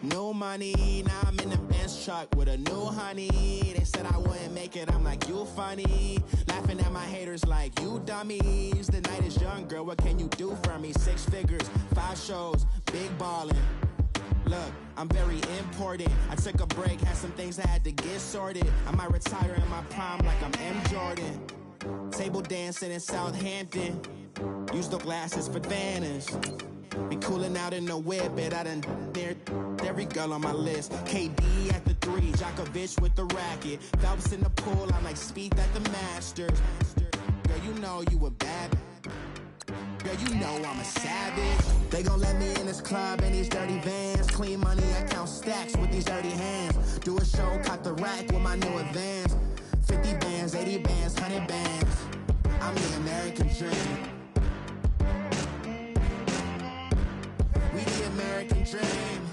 New money, now I'm in the Benz truck with a new honey. They said I wouldn't make it, I'm like, you funny. Laughing at my haters like, you dummies. The night is young, girl, what can you do for me? 6 figures, 5 shows, big ballin'. Look, I'm very important. I took a break, had some things I had to get sorted. I might retire in my prime like I'm M. Jordan. Table dancing in Southampton. Use the glasses for Vanish. Be cooling out in the whip, but I done dared every girl on my list. KD at the 3, Djokovic with the racket. Phelps in the pool, I'm like Spieth at the Masters. Girl, you know you a bad. Girl, you know I'm a savage. They gon' let me in this club in these dirty vans. Clean money, I count stacks with these dirty hands. Do a show, cut the rack with my new advance. 50 bands, 80 bands, 100 bands. I'm the American dream. We the American dream.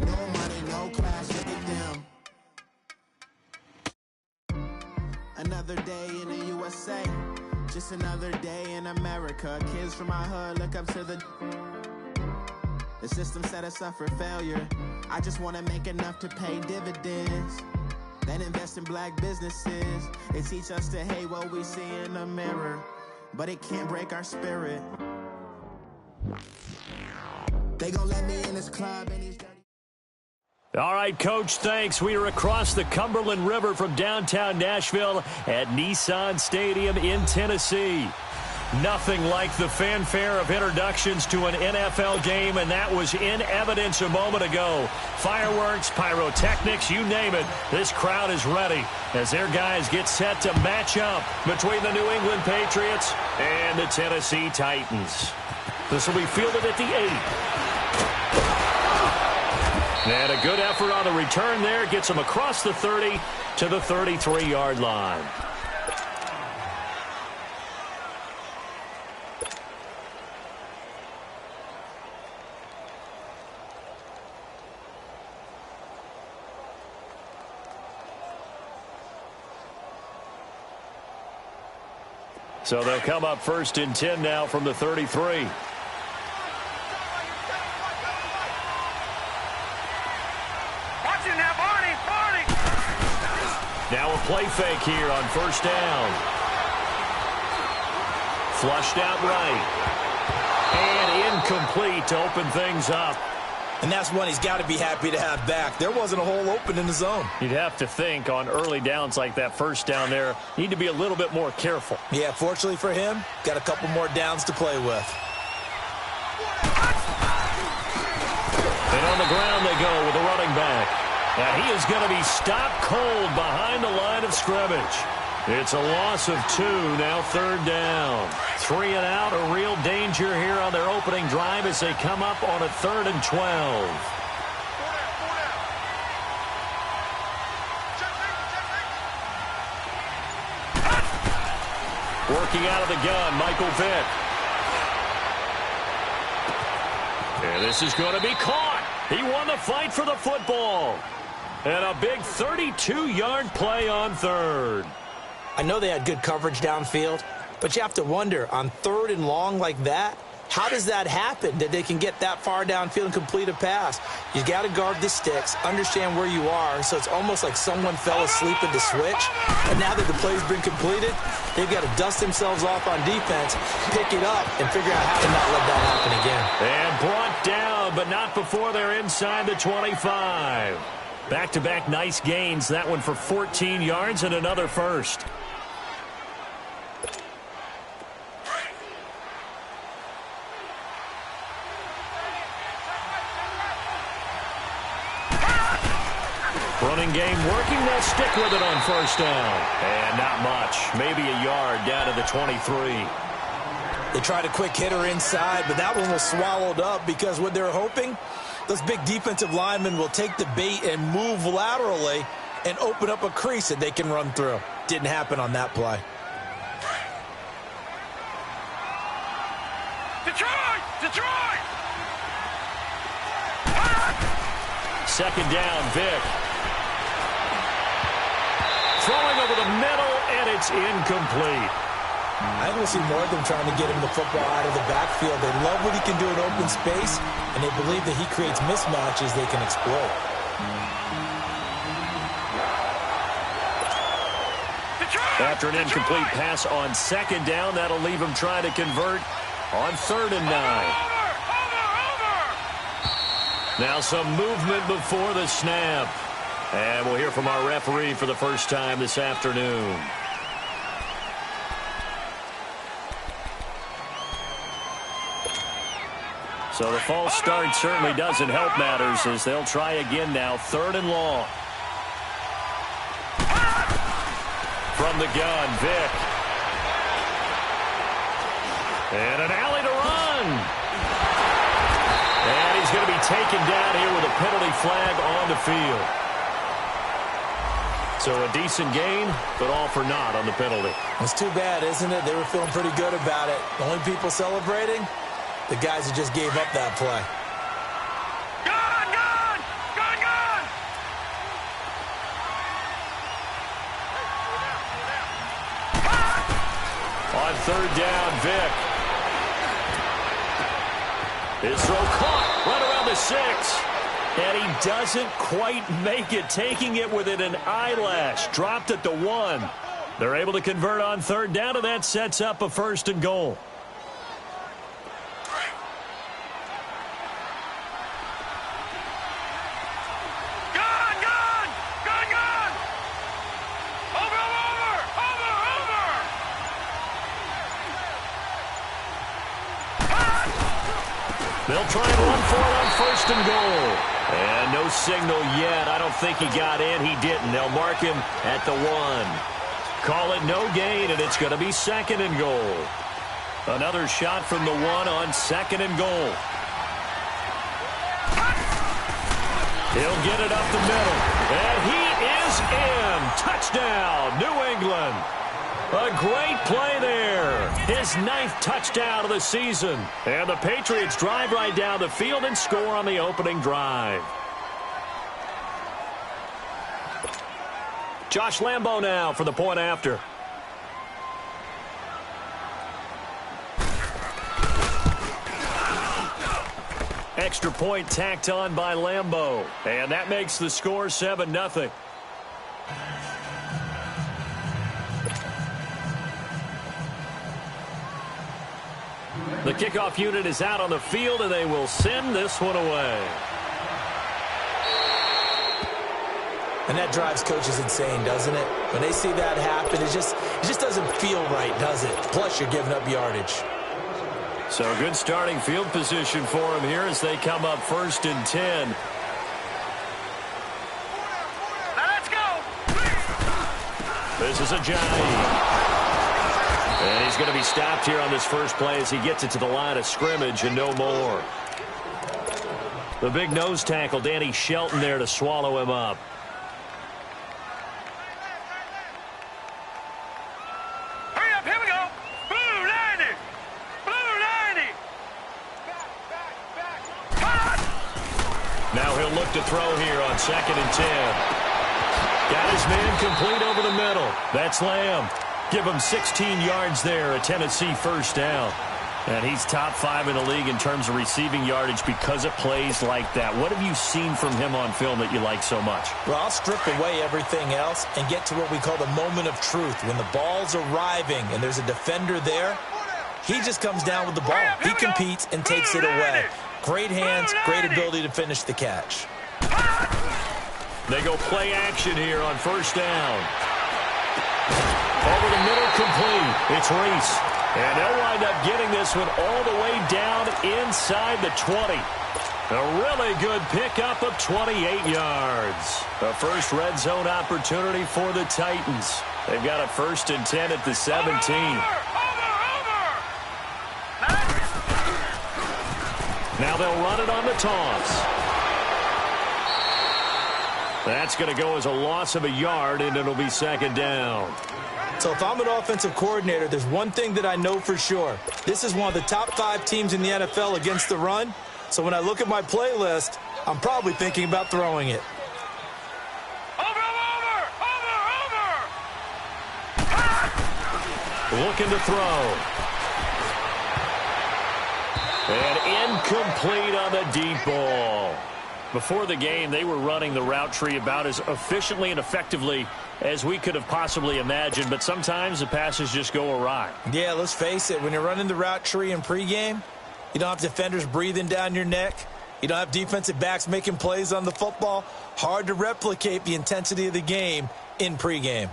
No money, no class, look at them. Another day in the USA. Just another day in America. Kids from my hood look up to the system set us up for failure. I just want to make enough to pay dividends. Then invest in black businesses. They teach us to hate what we see in the mirror, but it can't break our spirit. They gon' let me in this club and these dirty. All right, Coach, thanks. We are across the Cumberland River from downtown Nashville at Nissan Stadium in Tennessee. Nothing like the fanfare of introductions to an NFL game, and that was in evidence a moment ago. Fireworks, pyrotechnics, you name it. This crowd is ready as their guys get set to match up between the New England Patriots and the Tennessee Titans. This will be fielded at the 8. And a good effort on the return there. Gets them across the 30 to the 33-yard line. So they'll come up 1st and 10 now from the 33. Now a play fake here on 1st down. Flushed out right. And incomplete to open things up. And that's one he's got to be happy to have back. There wasn't a hole open in the zone. You'd have to think on early downs like that 1st down there, need to be a little bit more careful. Yeah, fortunately for him, got a couple more downs to play with. And on the ground they go with a running back. Now he is going to be stopped cold behind the line of scrimmage. It's a loss of 2, now 3rd down. 3 and out, a real danger here on their opening drive as they come up on a 3rd and 12. Working out of the gun, Michael Vick. And this is going to be caught. He won the fight for the football. And a big 32-yard play on 3rd. I know they had good coverage downfield, but you have to wonder, on 3rd and long like that, how does that happen, that they can get that far downfield and complete a pass? You got to guard the sticks, understand where you are, so it's almost like someone fell asleep at the switch, and now that the play's been completed, they've got to dust themselves off on defense, pick it up, and figure out how to not let that happen again. And brought down, but not before they're inside the 25. Back-to-back nice gains, that one for 14 yards and another first. Running game working, they'll stick with it on 1st down. And not much, maybe a yard down to the 23. They tried a quick hitter inside, but that one was swallowed up because what they're hoping, those big defensive linemen will take the bait and move laterally and open up a crease that they can run through. Didn't happen on that play. Detroit! Detroit! 2nd down, Vick. Throwing over the middle, and it's incomplete. I think we'll see more of them trying to get him the football out of the backfield. They love what he can do in open space, and they believe that he creates mismatches they can exploit. After an incomplete pass on second down, that'll leave him trying to convert on 3rd and 9. Now some movement before the snap. And we'll hear from our referee for the first time this afternoon. So the false start certainly doesn't help matters as they'll try again now. 3rd and long. From the gun, Vick. And an alley to run. And he's going to be taken down here with a penalty flag on the field. So a decent gain, but all for naught on the penalty. It's too bad, isn't it? They were feeling pretty good about it. The only people celebrating, the guys who just gave up that play. Gun, gun! Gun, gun! On 3rd down, Vick. His throw caught right around the 6. And he doesn't quite make it, taking it within an eyelash. Dropped at the 1. They're able to convert on 3rd down, and that sets up a 1st and goal. Gun, gun! Gun, gun! Over, over! Over, over! They'll try and run for it on 1st and goal. And no signal yet. I don't think he got in. He didn't. They'll mark him at the 1. Call it no gain, and it's going to be 2nd and goal. Another shot from the 1 on 2nd and goal. He'll get it up the middle. And he is in. Touchdown, New England. A great play there. His 9th touchdown of the season. And the Patriots drive right down the field and score on the opening drive. Josh Lambo now for the point after. Extra point tacked on by Lambo. And that makes the score 7-0. The kickoff unit is out on the field, and they will send this one away. And that drives coaches insane, doesn't it? When they see that happen, it just doesn't feel right, does it? Plus, you're giving up yardage. So good starting field position for them here as they come up 1st and 10. Now let's go! This is a Johnny. And he's going to be stopped here on this first play as he gets it to the line of scrimmage and no more. The big nose tackle, Danny Shelton, there to swallow him up. Hurry up, here we go! Blue 90! Blue 90! Now he'll look to throw here on 2nd and 10. Got his man complete over the middle. That's Lamb. Give him 16 yards there, a Tennessee 1st down. And he's top 5 in the league in terms of receiving yardage because of plays like that. What have you seen from him on film that you like so much? Well, I'll strip away everything else and get to what we call the moment of truth. When the ball's arriving and there's a defender there, he just comes down with the ball. He competes and takes it away. Great hands, great ability to finish the catch. They go play action here on 1st down. Over the middle, complete. It's Reese. And they'll wind up getting this one all the way down inside the 20. A really good pickup of 28 yards. The first red zone opportunity for the Titans. They've got a 1st and 10 at the 17. Now they'll run it on the toss. That's going to go as a loss of a yard, and it'll be 2nd down. So if I'm an offensive coordinator, there's one thing that I know for sure. This is one of the top 5 teams in the NFL against the run. So when I look at my playlist, I'm probably thinking about throwing it. Looking to throw. And incomplete on the deep ball. Before the game, they were running the route tree about as efficiently and effectively as we could have possibly imagined, but sometimes the passes just go awry. Yeah, let's face it. When you're running the route tree in pregame, you don't have defenders breathing down your neck. You don't have defensive backs making plays on the football. Hard to replicate the intensity of the game in pregame.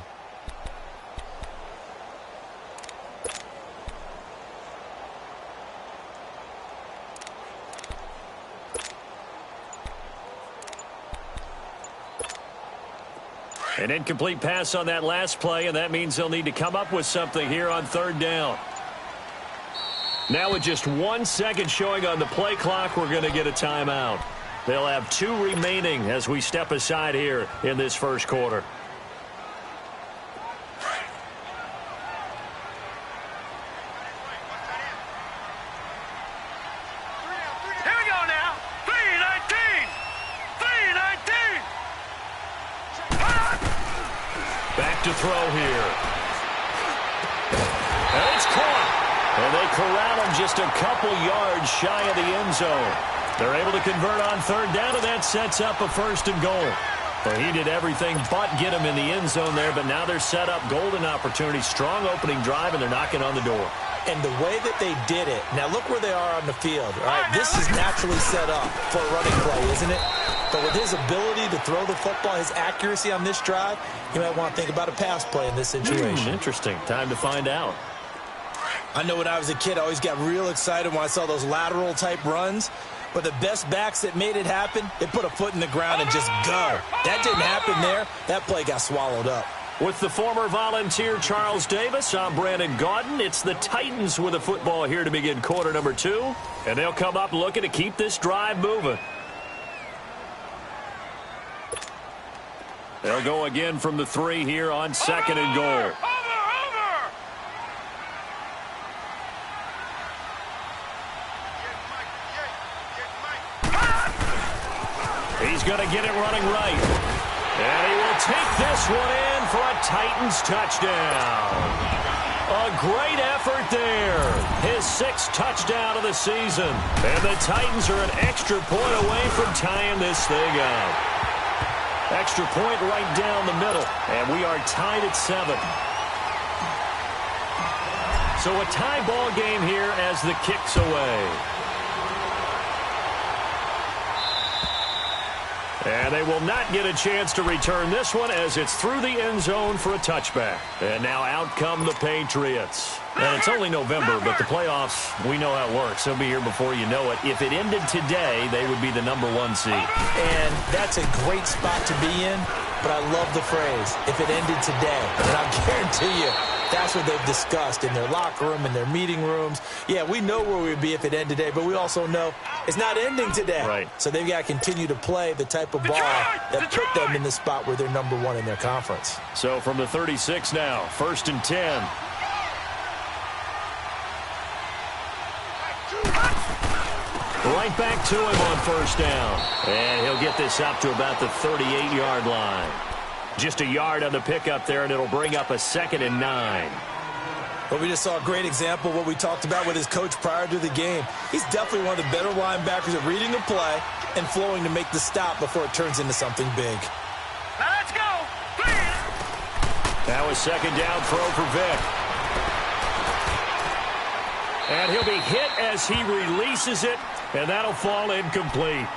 An incomplete pass on that last play, and that means they'll need to come up with something here on third down. Now with just 1 second showing on the play clock, we're going to get a timeout. They'll have 2 remaining as we step aside here in this first quarter. Here we go now. 3:19. 3:19. Back to throw here. And it's caught. And they corral him just a couple yards shy of the end zone. They're able to convert on third down, and that sets up a 1st and goal. Well, he did everything but get him in the end zone there, but now they're set up golden opportunity, strong opening drive, and they're knocking on the door. And the way that they did it, now look where they are on the field. All right, this is naturally set up for a running play, isn't it? But with his ability to throw the football, his accuracy on this drive, you might want to think about a pass play in this situation. Interesting. Time to find out. I know when I was a kid, I always got real excited when I saw those lateral-type runs. But the best backs that made it happen, they put a foot in the ground and just go. That didn't happen there. That play got swallowed up. With the former Volunteer Charles Davis, I'm Brandon Gaudin. It's the Titans with a football here to begin quarter number 2. And they'll come up looking to keep this drive moving. They'll go again from the 3 here on 2nd and goal. He's going to get it running right. And he will take this one in for a Titans touchdown. A great effort there. His 6th touchdown of the season. And the Titans are an extra point away from tying this thing up. Extra point right down the middle. And we are tied at 7. So a tie ball game here as the kick's away. And they will not get a chance to return this one as it's through the end zone for a touchback. And now out come the Patriots. And it's only November, but the playoffs, we know how it works. They'll be here before you know it. If it ended today, they would be the #1 seed. And that's a great spot to be in, but I love the phrase, if it ended today. And I'll guarantee you, that's what they've discussed in their locker room, in their meeting rooms. Yeah, we know where we'd be if it ended today, but we also know it's not ending today. Right. So they've got to continue to play the type of ball that put them in the spot where they're #1 in their conference. So from the 36 now, 1st and 10. Right back to him on 1st down. And he'll get this up to about the 38-yard line. Just a yard on the pickup there, and it'll bring up a 2nd and 9. Well, we just saw a great example of what we talked about with his coach prior to the game. He's definitely one of the better linebackers at reading a play and flowing to make the stop before it turns into something big. Now let's go. Please. Now a 2nd down throw for Vic. And he'll be hit as he releases it, and that'll fall incomplete.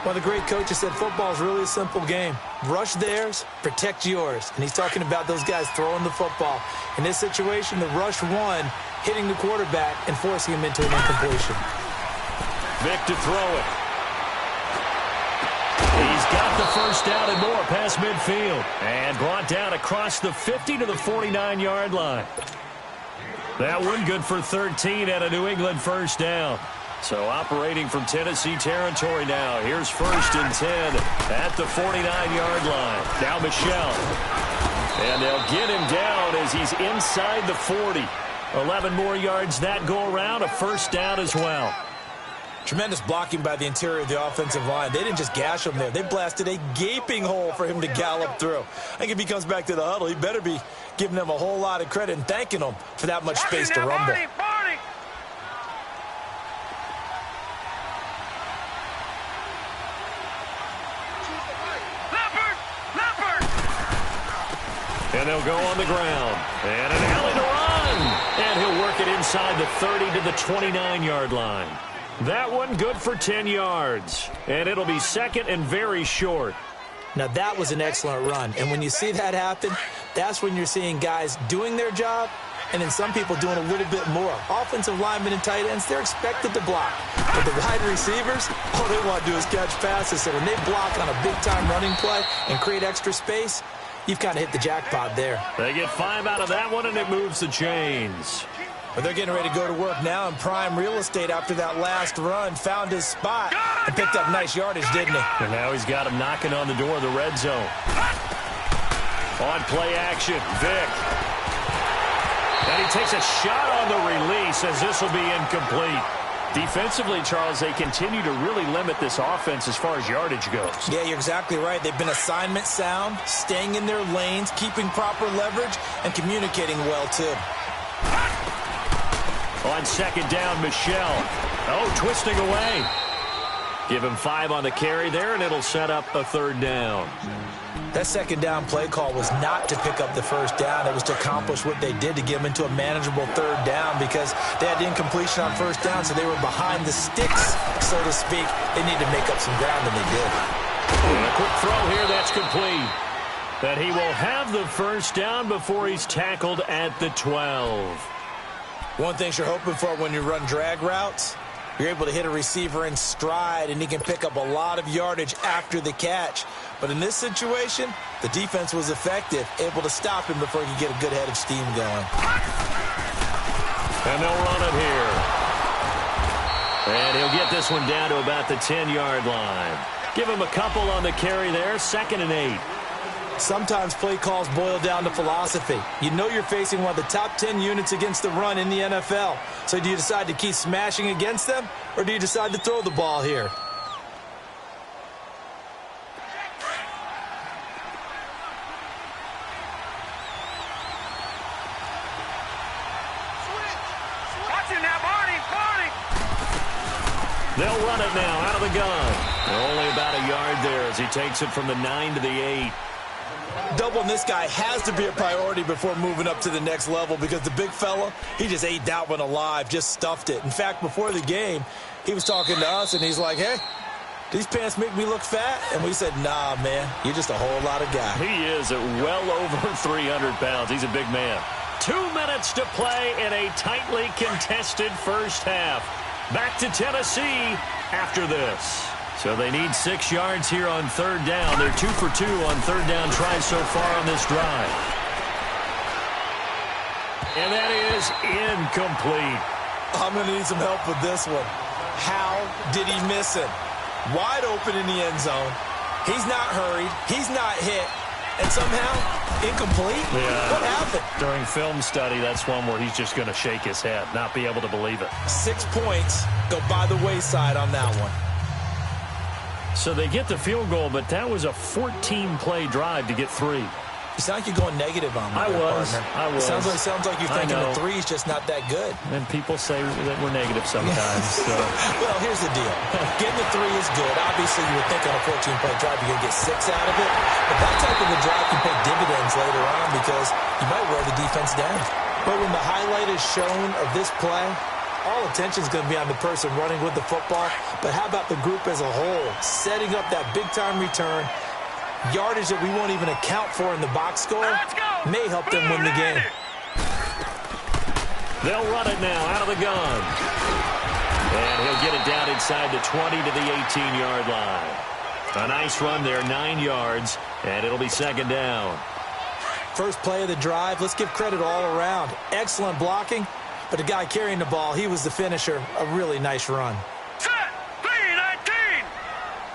One of the great coaches said football is really a simple game. Rush theirs, protect yours. And he's talking about those guys throwing the football. In this situation, the rush one, hitting the quarterback and forcing him into an incompletion. Vic to throw it. He's got the 1st down and more past midfield. And brought down across the 50 to the 49-yard line. That one good for 13 at a New England 1st down. So operating from Tennessee territory now. Here's 1st and 10 at the 49-yard line. Now Michelle. And they'll get him down as he's inside the 40. 11 more yards that go around, a 1st down as well. Tremendous blocking by the interior of the offensive line. They didn't just gash him there. They blasted a gaping hole for him to gallop through. I think if he comes back to the huddle, he better be giving them a whole lot of credit and thanking them for that much space to rumble. And they'll go on the ground. And an alley to run. And he'll work it inside the 30 to the 29-yard line. That one good for 10 yards. And it'll be second and very short. Now, that was an excellent run. And when you see that happen, that's when you're seeing guys doing their job and then some people doing a little bit more. Offensive linemen and tight ends, they're expected to block. But the wide receivers, all they want to do is catch passes. So when they block on a big-time running play and create extra space, you've kind of hit the jackpot there. They get 5 out of that one, and it moves the chains. But they're getting ready to go to work now in prime real estate after that last run. Found his spot and picked up nice yardage, didn't he? And now he's got him knocking on the door of the red zone. On play action, Vick. And he takes a shot on the release as this will be incomplete. Defensively, Charles, they continue to really limit this offense as far as yardage goes. Yeah, you're exactly right. They've been assignment sound, staying in their lanes, keeping proper leverage, and communicating well, too. On second down, Michelle. Oh, twisting away. Give him 5 on the carry there, and it'll set up a third down. That second down play call was not to pick up the first down. It was to accomplish what they did, to get them into a manageable third down, because they had incompletion on first down, so they were behind the sticks, so to speak. They need to make up some ground, and they did. And a quick throw here, that's complete. That he will have the first down before he's tackled at the 12. One thing you're hoping for when you run drag routes, you're able to hit a receiver in stride, and he can pick up a lot of yardage after the catch. But in this situation, the defense was effective, able to stop him before he could get a good head of steam going. And they'll run it here. And he'll get this one down to about the 10-yard line. Give him a couple on the carry there, 2nd and 8. Sometimes play calls boil down to philosophy. You know you're facing one of the top 10 units against the run in the NFL. So do you decide to keep smashing against them, or do you decide to throw the ball here? They'll run it now out of the gun. Only about a yard there as he takes it from the 9 to the 8. Doubling this guy has to be a priority before moving up to the next level, because the big fella, he just ate that one alive, just stuffed it. In fact, before the game, he was talking to us, and he's like, hey, these pants make me look fat? And we said, nah, man, you're just a whole lot of guy. He is at well over 300 pounds. He's a big man. 2 minutes to play in a tightly contested first half. Back to Tennessee after this. So they need 6 yards here on third down. They're 2 for 2 on third down tries so far on this drive. And that is incomplete. I'm going to need some help with this one. How did he miss him? Wide open in the end zone. He's not hurried. He's not hit. And somehow, incomplete? Yeah. What happened? During film study, that's one where he's just going to shake his head, not be able to believe it. 6 points go by the wayside on that one. So they get the field goal, but that was a 14-play drive to get 3. You sound like you're going negative on me. I was. It sounds like you're thinking the 3 is just not that good. And people say that we're negative sometimes. So. Well, here's the deal. Getting the 3 is good. Obviously, you would think on a 14-play drive you're going to get 6 out of it. But that type of a drive can pay dividends later on, because you might wear the defense down. But when the highlight is shown of this play, all attention is going to be on the person running with the football. But how about the group as a whole, setting up that big-time return, yardage that we won't even account for in the box score, may help them win the game. They'll run it now out of the gun. And he'll get it down inside the 20 to the 18-yard line. A nice run there, 9 yards, and it'll be second down. First play of the drive, let's give credit all around. Excellent blocking, but the guy carrying the ball, he was the finisher. A really nice run. Set! 3-19!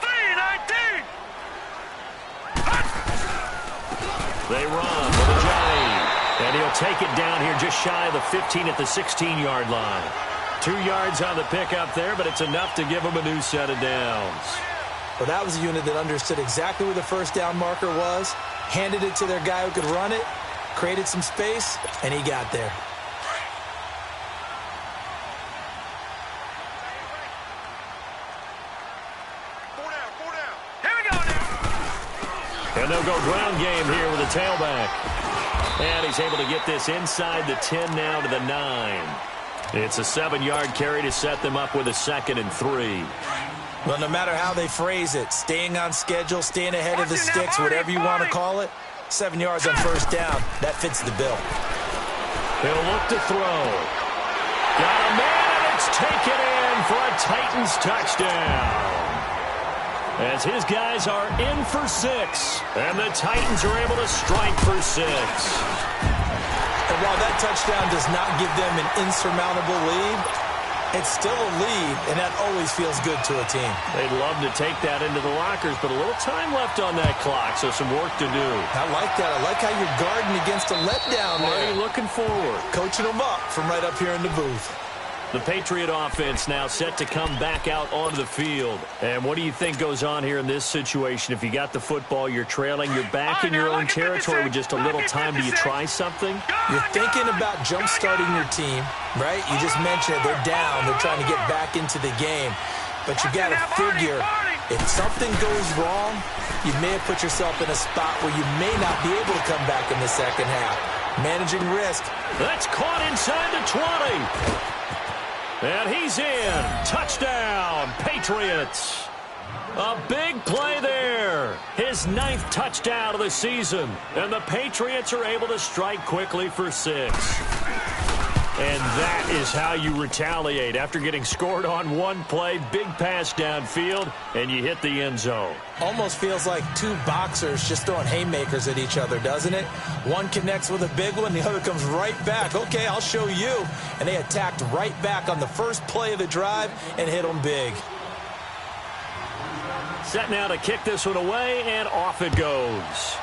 3-19! They run with a Johnny. And he'll take it down here just shy of the 15 at the 16-yard line. 2 yards on the pickup there, but it's enough to give them a new set of downs. Well, that was a unit that understood exactly where the first down marker was, handed it to their guy who could run it, created some space, and he got there. And they'll go ground game here with a tailback. And he's able to get this inside the 10 now to the 9. It's a 7-yard carry to set them up with a 2nd and 3. Well, no matter how they phrase it, staying on schedule, staying ahead of the sticks, whatever you want to call it, 7 yards on first down, that fits the bill. He'll look to throw. Got a man, and it's taken in for a Titans touchdown. As his guys are in for 6, and the Titans are able to strike for 6. And while that touchdown does not give them an insurmountable lead, it's still a lead, and that always feels good to a team. They'd love to take that into the lockers, but a little time left on that clock, so some work to do. I like that. I like how you're guarding against a letdown there. Already looking forward. Coaching them up from right up here in the booth. The Patriot offense now set to come back out onto the field. And what do you think goes on here in this situation? If you got the football, you're trailing, you're back in your own territory with just a little time. Do you try something? You're thinking about jump-starting your team, right? You just mentioned it. They're down. They're trying to get back into the game. But you got to figure, if something goes wrong, you may have put yourself in a spot where you may not be able to come back in the second half. Managing risk. That's caught inside the 20. And he's in. Touchdown, Patriots. A big play there. His 9th touchdown of the season. And the Patriots are able to strike quickly for 6. And that is how you retaliate. After getting scored on one play, big pass downfield, and you hit the end zone. Almost feels like two boxers just throwing haymakers at each other, doesn't it? One connects with a big one, the other comes right back. Okay, I'll show you. And they attacked right back on the first play of the drive and hit them big. Set now to kick this one away, and off it goes.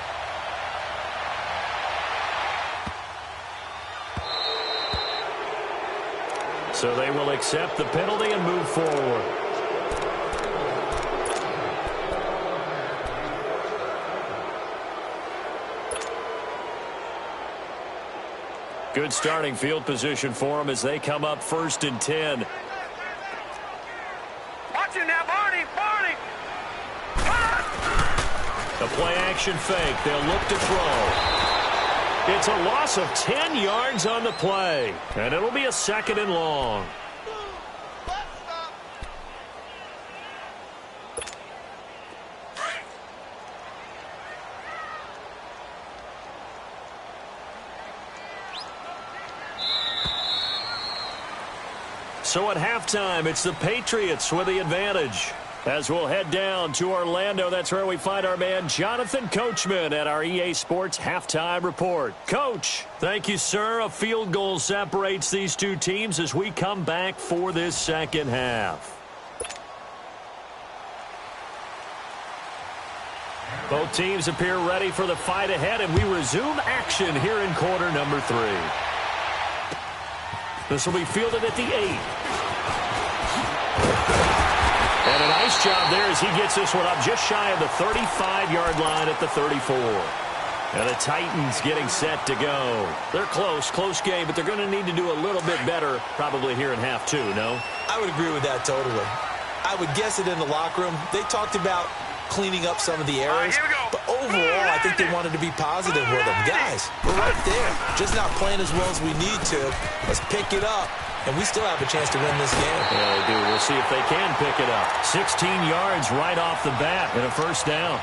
So they will accept the penalty and move forward. Good starting field position for them as they come up 1st and 10. Watch it now, Barney! Barney! A play-action fake. They'll look to throw. It's a loss of 10 yards on the play, and it'll be a 2nd and long. So at halftime, it's the Patriots with the advantage. As we'll head down to Orlando, that's where we find our man Jonathan Coachman at our EA Sports Halftime Report. Coach, thank you, sir. A field goal separates these two teams as we come back for this second half. Both teams appear ready for the fight ahead, and we resume action here in quarter number 3. This will be fielded at the 8. And a nice job there as he gets this one up just shy of the 35-yard line at the 34. And the Titans getting set to go. They're close game, but they're going to need to do a little bit better probably here in half 2, no? I would agree with that totally. I would guess it in the locker room. They talked about cleaning up some of the errors, but overall, I think they wanted to be positive with them. Guys, we're right there. Just not playing as well as we need to. Let's pick it up. And we still have a chance to win this game. Yeah, they do. We'll see if they can pick it up. 16 yards right off the bat and a 1st down.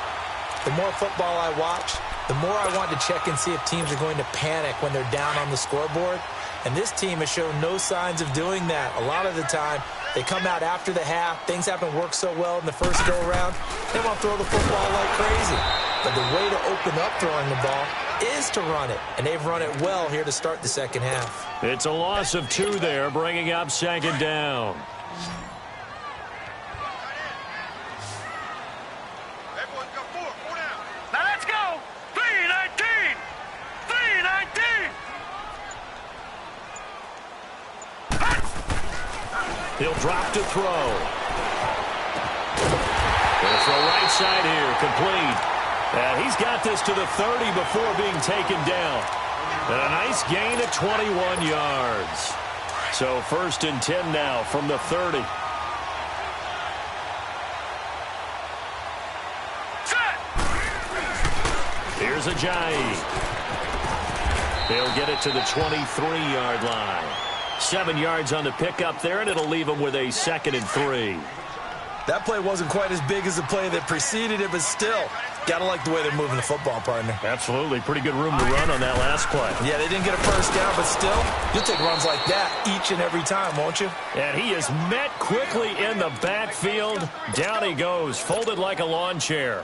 The more football I watch, the more I want to check and see if teams are going to panic when they're down on the scoreboard. And this team has shown no signs of doing that. A lot of the time, they come out after the half. Things haven't worked so well in the first go-around. They want to throw the football like crazy. But the way to open up throwing the ball is to run it. And they've run it well here to start the second half. It's a loss of 2 there, bringing up 2nd down. Now let's go! 3-19! 3-19! He'll drop to throw. He'll throw right side here, complete. And he's got this to the 30 before being taken down. And a nice gain at 21 yards. So 1st and 10 now from the 30. Here's Ajayi. He'll get it to the 23-yard line. 7 yards on the pickup there, and it'll leave him with a 2nd and 3. That play wasn't quite as big as the play that preceded it, but still, got to like the way they're moving the football, partner. Absolutely. Pretty good room to run on that last play. Yeah, they didn't get a first down, but still, you'll take runs like that each and every time, won't you? And he is met quickly in the backfield. Down he goes, folded like a lawn chair.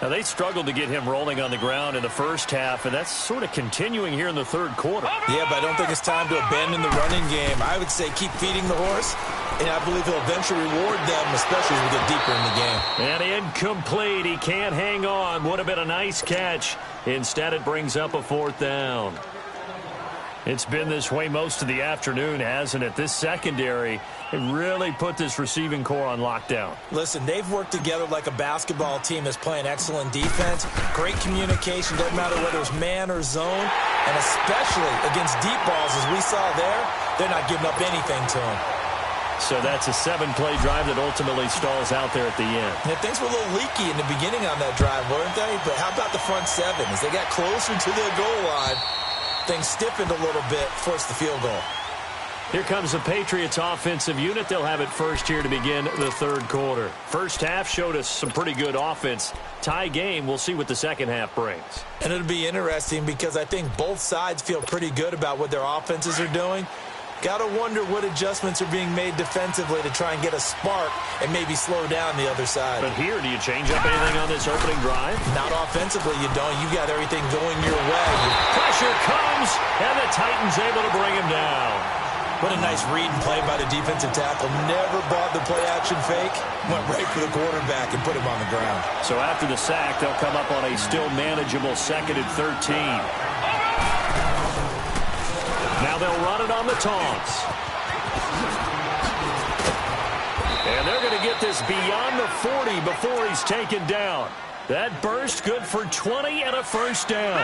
Now, they struggled to get him rolling on the ground in the first half, and that's sort of continuing here in the third quarter. Yeah, but I don't think it's time to abandon the running game. I would say keep feeding the horse, and I believe he'll eventually reward them, especially as we get deeper in the game. And incomplete. He can't hang on. Would have been a nice catch. Instead, it brings up a 4th down. It's been this way most of the afternoon, hasn't it? This secondary really put this receiving core on lockdown. Listen, they've worked together like a basketball team that's playing excellent defense. Great communication, doesn't matter whether it's man or zone. And especially against deep balls, as we saw there, they're not giving up anything to them. So that's a 7-play drive that ultimately stalls out there at the end. Yeah, things were a little leaky in the beginning on that drive, weren't they? But how about the front 7? As they got closer to the goal line, things stiffened a little bit, forced the field goal. Here comes the Patriots offensive unit. They'll have it first here to begin the third quarter. First half showed us some pretty good offense. Tie game. We'll see what the second half brings. And it'll be interesting because I think both sides feel pretty good about what their offenses are doing. Got to wonder what adjustments are being made defensively to try and get a spark and maybe slow down the other side. But here, do you change up anything on this opening drive? Not offensively, you don't. You got everything going your way. Pressure comes, and the Titans able to bring him down. What a nice read and play by the defensive tackle. Never bought the play-action fake. Went right for the quarterback and put him on the ground. So after the sack, they'll come up on a still manageable 2nd and 13. Now they'll run it on the taunts. And they're going to get this beyond the 40 before he's taken down. That burst good for 20 and a first down.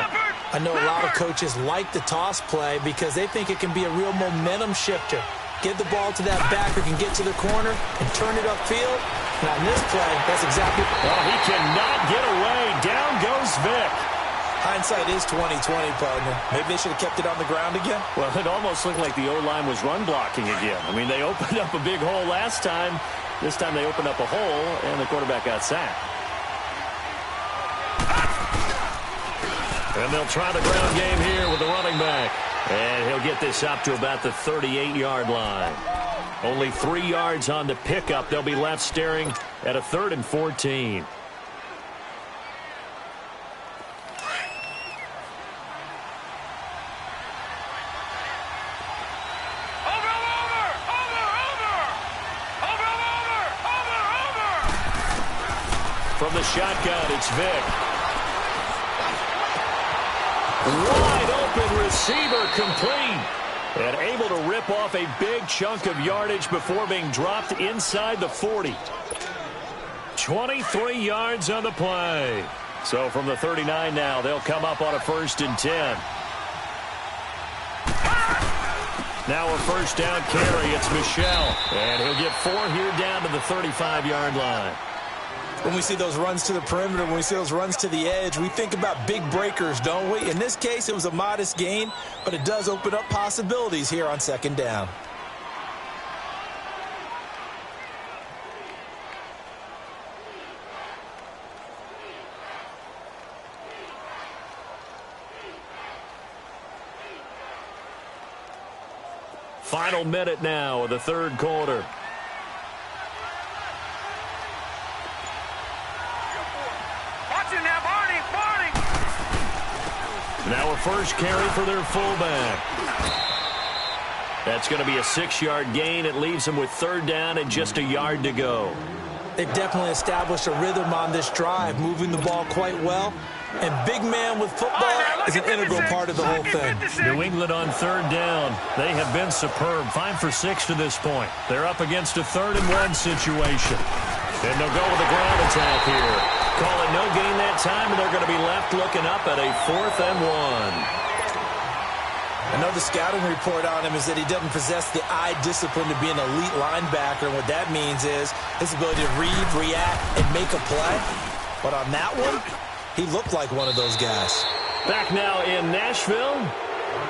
I know a lot of coaches like the toss play because they think it can be a real momentum shifter. Get the ball to that back who can get to the corner and turn it upfield. Now in this play, that's exactly... Oh, he cannot get away. Down goes Vic. Hindsight is 20/20, partner. Maybe they should have kept it on the ground again. Well, it almost looked like the O-line was run blocking again. I mean, they opened up a big hole last time. This time they opened up a hole, and the quarterback got sacked. And they'll try the ground game here with the running back. And he'll get this up to about the 38-yard line. Only 3 yards on the pickup. They'll be left staring at a 3rd and 14. From the shotgun, it's Vic. Wide open receiver, complete. And able to rip off a big chunk of yardage before being dropped inside the 40. 23 yards on the play. So from the 39 now, they'll come up on a 1st and 10. Now a first down carry. It's Michelle. And he'll get 4 here down to the 35-yard line. When we see those runs to the perimeter, when we see those runs to the edge, we think about big breakers, don't we? In this case, it was a modest gain, but it does open up possibilities here on 2nd down. Final minute now of the third quarter. Now a first carry for their fullback. That's going to be a 6-yard gain. It leaves them with 3rd down and just a yard to go. They've definitely established a rhythm on this drive, moving the ball quite well. And big man with football is an integral part of the whole thing. New England on third down. They have been superb. 5 for 6 to this point. They're up against a 3rd-and-1 situation. And they'll go with a ground attack here. Call it no gain that time, and they're going to be left looking up at a 4th and 1. I know the scouting report on him is that he doesn't possess the eye discipline to be an elite linebacker. And what that means is his ability to read, react, and make a play. But on that one, he looked like one of those guys. Back now in Nashville.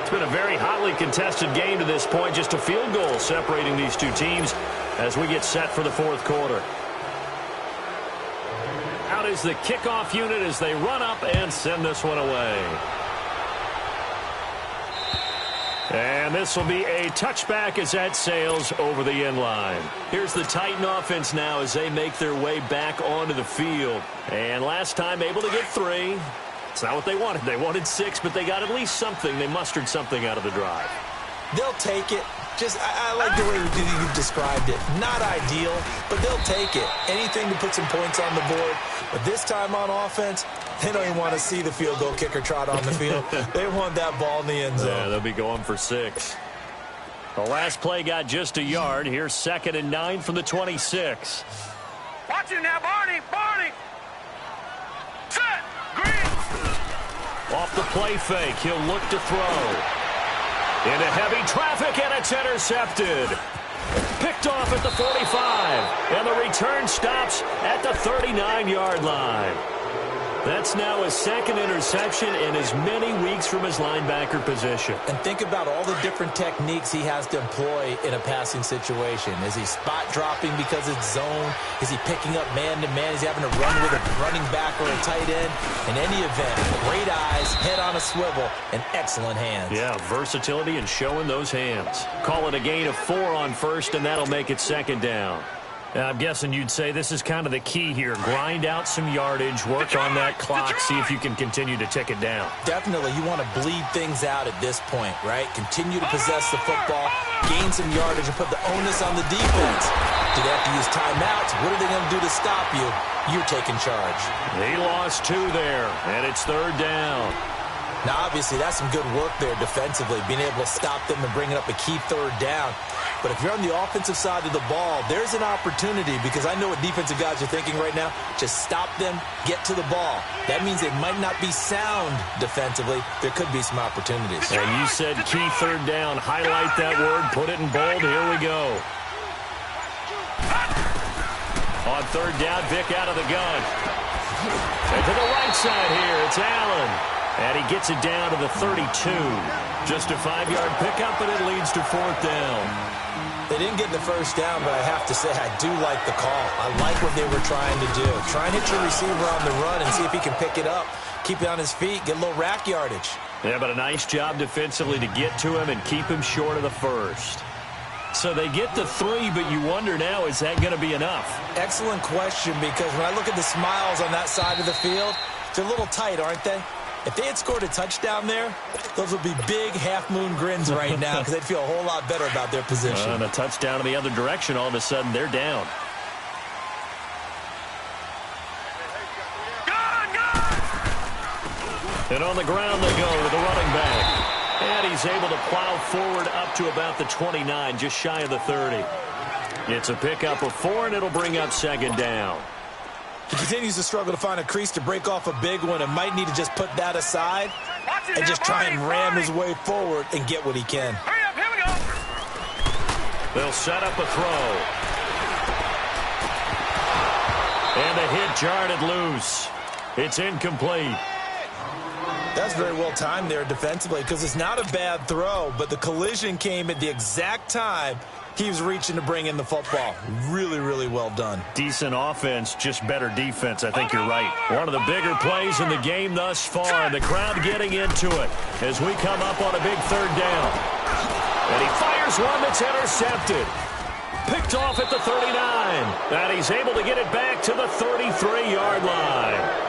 It's been a very hotly contested game to this point. Just a field goal separating these two teams as we get set for the 4th quarter. Out is the kickoff unit as they run up and send this one away. And this will be a touchback as that sails over the end line. Here's the Titan offense now as they make their way back onto the field. And last time able to get 3. It's not what they wanted. They wanted 6, but they got at least something. They mustered something out of the drive. They'll take it. I like the way you described it. Not ideal, but they'll take it. Anything to put some points on the board. But this time on offense, they don't even want to see the field goal kicker trot on the field. They want that ball in the end zone. Yeah, they'll be going for 6. The last play got just a yard. Here's 2nd and 9 from the 26. Watch it now, Barney. Barney. Set. Green. Off the play fake, he'll look to throw. Into heavy traffic, and it's intercepted. Picked off at the 45, and the return stops at the 39-yard line. That's now his 2nd interception in as many weeks from his linebacker position. And think about all the different techniques he has to employ in a passing situation. Is he spot dropping because it's zone? Is he picking up man-to-man? Is he having to run with a running back or a tight end? In any event, great eyes, head on a swivel, and excellent hands. Yeah, versatility and showing those hands. Call it a gain of 4 on 1st, and that'll make it 2nd down. I'm guessing you'd say this is kind of the key here. Grind out some yardage, work on that clock, see if you can continue to tick it down. Definitely. You want to bleed things out at this point, right? Continue to possess the football, gain some yardage, and put the onus on the defense. Do they have to use timeouts? What are they going to do to stop you? You're taking charge. He lost 2 there, and it's 3rd down. Now, obviously, that's some good work there defensively, being able to stop them and bringing up a key 3rd down. But if you're on the offensive side of the ball, there's an opportunity because I know what defensive guys are thinking right now. Just stop them, get to the ball. That means they might not be sound defensively. There could be some opportunities. And you said key 3rd down. Highlight that word. Put it in bold. Here we go. On 3rd down, Vick out of the gun. And to the right side here, it's Allen. And he gets it down to the 32. Just a 5-yard pickup, and it leads to 4th down. They didn't get the 1st down, but I have to say I do like the call. I like what they were trying to do. Try and hit your receiver on the run and see if he can pick it up. Keep it on his feet, get a little rack yardage. Yeah, but a nice job defensively to get to him and keep him short of the 1st. So they get the 3, but you wonder now, is that going to be enough? Excellent question, because when I look at the smiles on that side of the field, they're a little tight, aren't they? If they had scored a touchdown there, those would be big half-moon grins right now because they'd feel a whole lot better about their position. And a touchdown in the other direction, all of a sudden, they're down. And on the ground they go with the running back. And he's able to plow forward up to about the 29, just shy of the 30. It's a pickup of 4, and it'll bring up 2nd down. He continues to struggle to find a crease to break off a big one and might need to just put that aside and just try and ram his way forward and get what he can. Hurry up, here we go. They'll set up a throw. And a hit jarred loose. It's incomplete. That's very well timed there defensively because it's not a bad throw, but the collision came at the exact time he was reaching to bring in the football. Really, really well done. Decent offense, just better defense. I think you're right. One of the bigger plays in the game thus far. The crowd getting into it as we come up on a big 3rd down. And he fires one that's intercepted. Picked off at the 39. And he's able to get it back to the 33-yard line.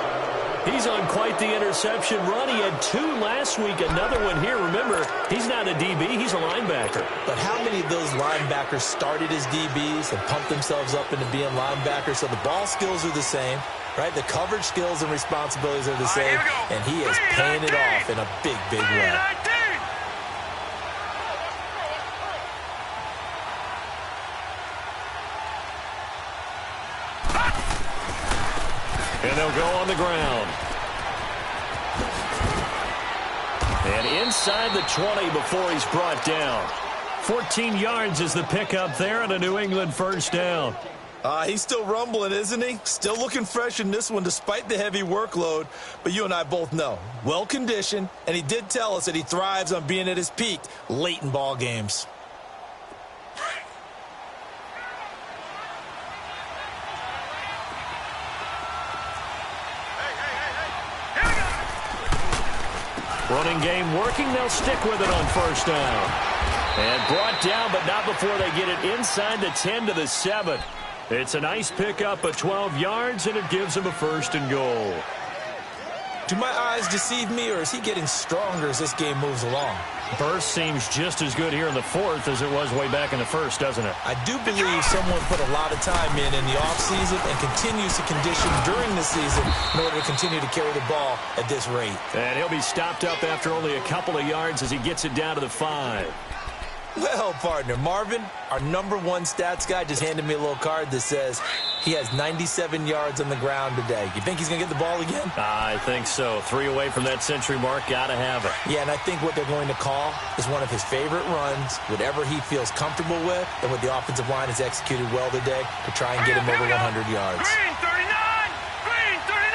He's on quite the interception run. He had 2 last week, another one here. Remember, He's not a DB, he's a linebacker. But how many of those linebackers started as DBs and pumped themselves up into being linebackers? So the ball skills are the same, right? The coverage skills and responsibilities are the same. And he is paying it off in a big, big way. And they'll go on the ground. And inside the 20 before he's brought down. 14 yards is the pickup there and a New England first down. He's still rumbling, isn't he? Still looking fresh in this one despite the heavy workload. But you and I both know, well-conditioned, and he did tell us that he thrives on being at his peak late in ball games. Running game working. They'll stick with it on first down. And brought down, but not before they get it inside the 10 to the 7. It's a nice pickup of 12 yards, and it gives them a first and goal. Do my eyes deceive me, or is he getting stronger as this game moves along? Burst seems just as good here in the fourth as it was way back in the first, doesn't it? I do believe someone put a lot of time in the offseason and continues to condition during the season in order to continue to carry the ball at this rate. And he'll be stopped up after only a couple of yards as he gets it down to the 5. Well, partner, Marvin, our #1 stats guy, just handed me a little card that says he has 97 yards on the ground today. You think he's going to get the ball again? I think so. 3 away from that century mark. Got to have it. Yeah, and I think what they're going to call is one of his favorite runs, whatever he feels comfortable with, and what the offensive line has executed well today to try and get him over 100 yards. Green 39! Green 39!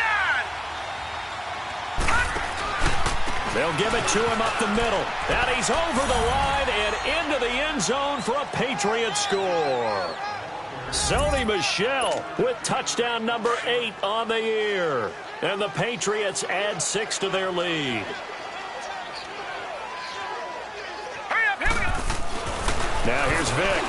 They'll give it to him up the middle. And he's over the line and into the end zone for a Patriot score. Sony Michel with touchdown number 8 on the year. And the Patriots add 6 to their lead. Hurry up, hurry up! Now here's Vic.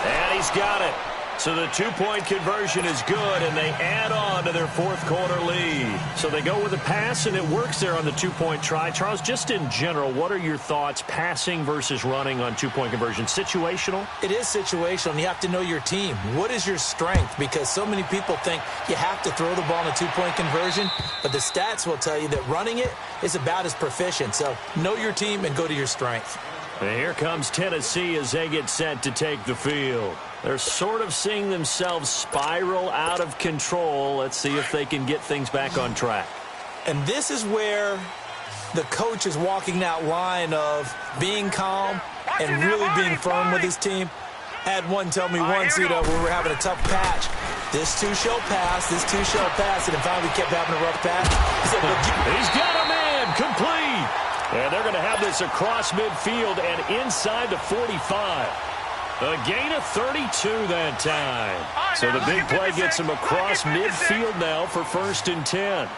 And he's got it. So the 2-point conversion is good, and they add on to their fourth quarter lead. So they go with the pass, and it works there on the 2-point try. Charles, just in general, what are your thoughts passing versus running on 2-point conversion? Situational? It is situational, and you have to know your team. What is your strength? Because so many people think you have to throw the ball in a 2-point conversion, but the stats will tell you that running it is about as proficient. So know your team and go to your strength. And here comes Tennessee as they get set to take the field. They're sort of seeing themselves spiral out of control. Let's see if they can get things back on track. And this is where the coach is walking that line of being calm and really being firm with his team. I had one tell me once, when we were having a tough patch, this too shall pass, this too shall pass, and finally we kept having a rough patch. He said, he's got a man, complete. And they're going to have this across midfield and inside the 45. A gain of 32 that time. So the big play gets him across midfield now for 1st and 10.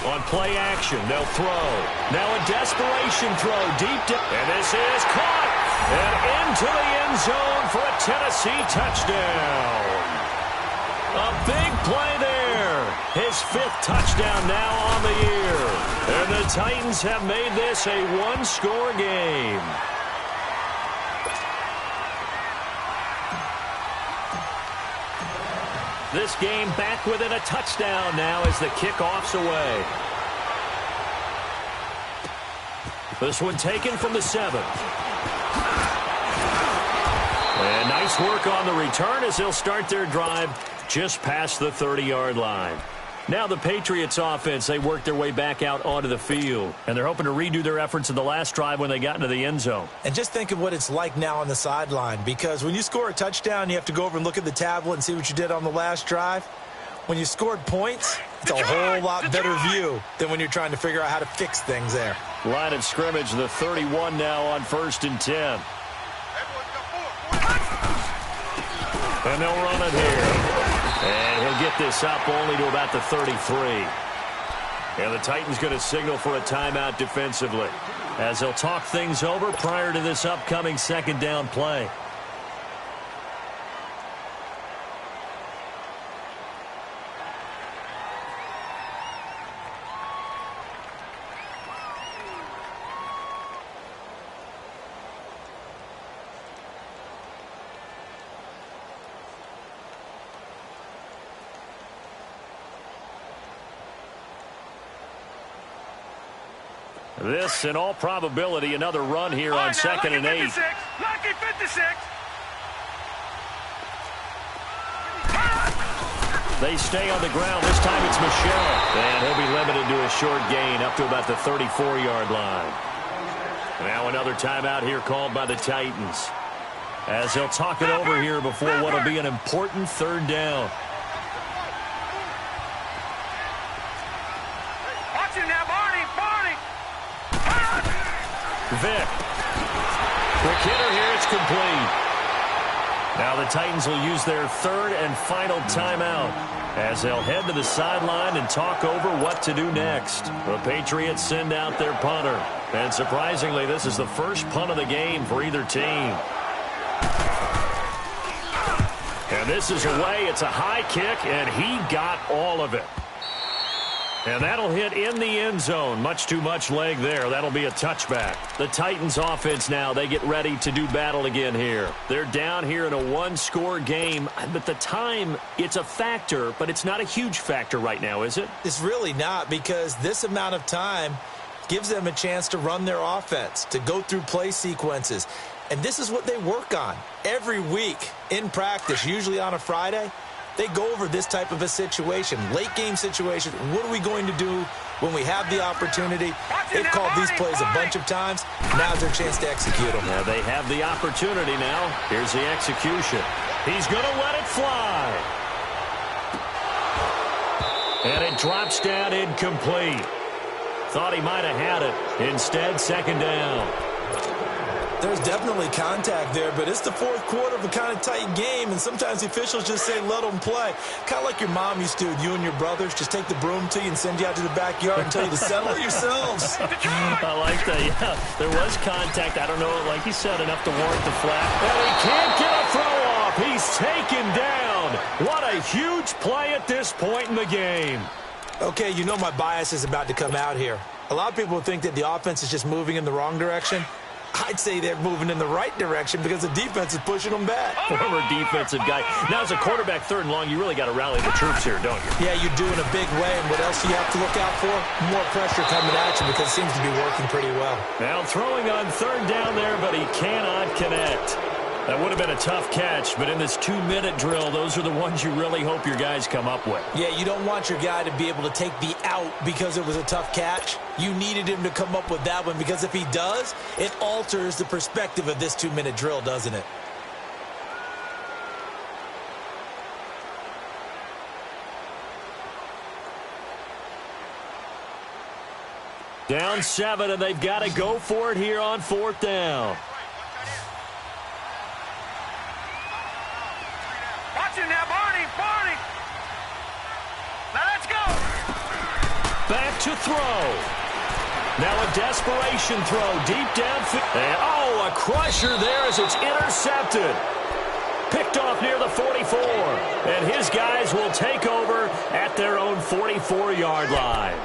On play action, they'll throw. Now a desperation throw deep down. And this is caught. And into the end zone for a Tennessee touchdown. A big play there. His 5th touchdown now on the year. And the Titans have made this a 1-score game. This game back within a touchdown now as the kickoff's away. This one taken from the 7. And nice work on the return as they'll start their drive just past the 30-yard line. Now the Patriots offense, they work their way back out onto the field. And they're hoping to redo their efforts in the last drive when they got into the end zone. And just think of what it's like now on the sideline. Because when you score a touchdown, you have to go over and look at the tablet and see what you did on the last drive. When you scored points, it's a whole lot better view than when you're trying to figure out how to fix things there. Line of scrimmage, the 31 now on 1st and 10. And they'll run it here. And he'll get this up only to about the 33. And the Titans going to signal for a timeout defensively as they'll talk things over prior to this upcoming 2nd down play. This, in all probability, another run here on 2nd and 8. Lucky 56. They stay on the ground. This time it's Michelle. And he'll be limited to a short gain up to about the 34-yard line. Now another timeout here called by the Titans, as they'll talk it over here before what will be an important 3rd down. Watch it now, Barney. Vic. Quick hitter here. It's complete. Now the Titans will use their 3rd and final timeout as they'll head to the sideline and talk over what to do next. The Patriots send out their punter. And surprisingly, this is the first punt of the game for either team. And this is away. It's a high kick, and he got all of it. And that'll hit in the end zone. Much too much leg there. That'll be a touchback. The Titans offense now, they get ready to do battle again here. They're down here in a 1-score game. But the time, it's a factor, but it's not a huge factor right now, is it? It's really not, because this amount of time gives them a chance to run their offense, to go through play sequences. And this is what they work on every week in practice, usually on a Friday. They go over this type of a situation, late-game situation. What are we going to do when we have the opportunity? They've called these plays a bunch of times. Now's their chance to execute them. Now they have the opportunity now. Here's the execution. He's going to let it fly. And it drops down incomplete. Thought he might have had it. Instead, 2nd down. There's definitely contact there, but it's the 4th quarter of a kind of tight game, and sometimes the officials just say, let them play. Kind of like your mom used to with you and your brothers. Just take the broom to you and send you out to the backyard and tell you to settle it yourselves. I like that, yeah. There was contact. I don't know, like you said, enough to warrant the flag. And he can't get a throw off. He's taken down. What a huge play at this point in the game. Okay, you know my bias is about to come out here. A lot of people think that the offense is just moving in the wrong direction. I'd say they're moving in the right direction because the defense is pushing them back. Former defensive guy. Now, as a quarterback 3rd and long, you really got to rally the troops here, don't you? Yeah, you do in a big way. And what else do you have to look out for? More pressure coming at you because it seems to be working pretty well. Now throwing on 3rd down there, but he cannot connect. That would have been a tough catch, but in this 2-minute drill, those are the ones you really hope your guys come up with. Yeah, you don't want your guy to be able to take the out because it was a tough catch. You needed him to come up with that one because if he does, it alters the perspective of this 2-minute drill, doesn't it? Down 7, and they've got to go for it here on 4th down. Now, Barney. Now, let's go. Back to throw. Now a desperation throw deep downfield. And, a crusher there as it's intercepted. Picked off near the 44. And his guys will take over at their own 44-yard line.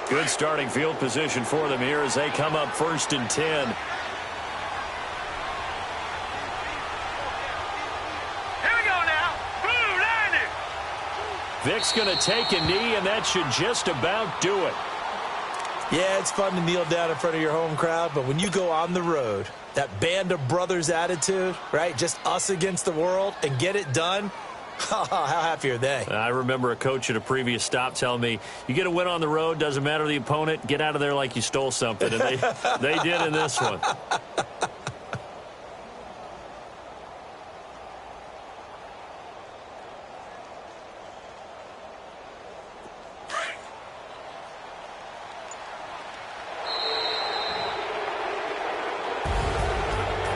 Good starting field position for them here as they come up 1st and 10. Here we go now. Blue 90. Vic's going to take a knee, and that should just about do it. Yeah, it's fun to kneel down in front of your home crowd, but when you go on the road, that band of brothers attitude, right, just us against the world, and get it done, how happy are they? I remember a coach at a previous stop telling me, you get a win on the road, doesn't matter the opponent, get out of there like you stole something. And they did in this one.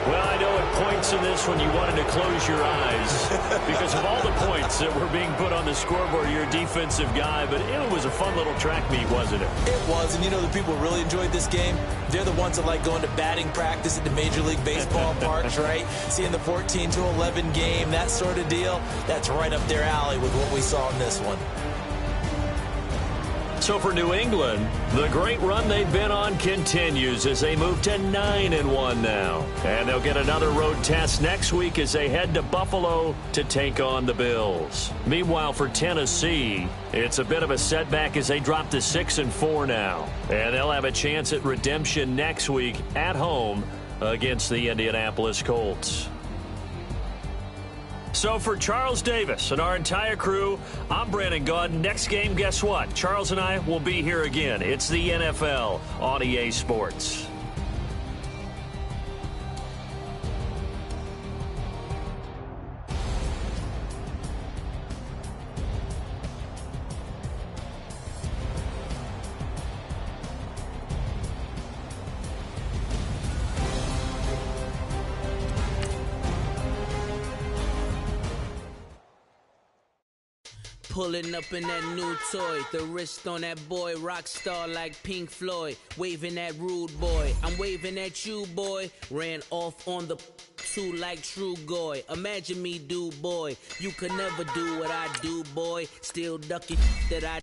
Well, I know at points in this one you wanted to close your eyes because of all the points that were being put on the scoreboard. You're a defensive guy, but it was a fun little track meet, wasn't it? It was, and you know the people who really enjoyed this game? They're the ones that like going to batting practice at the Major League Baseball parks, right? Seeing the 14-11 game, that sort of deal. That's right up their alley with what we saw in this one. So for New England, the great run they've been on continues as they move to 9-1 now. And they'll get another road test next week as they head to Buffalo to take on the Bills. Meanwhile, for Tennessee, it's a bit of a setback as they drop to 6-4 now. And they'll have a chance at redemption next week at home against the Indianapolis Colts. So for Charles Davis and our entire crew, I'm Brandon Gaudin. Next game, guess what? Charles and I will be here again. It's the NFL on EA Sports. Pulling up in that new toy, the wrist on that boy, rock star like Pink Floyd, waving at rude boy, I'm waving at you boy, ran off on the two like true goy, imagine me do boy, you could never do what I do boy, still ducking that I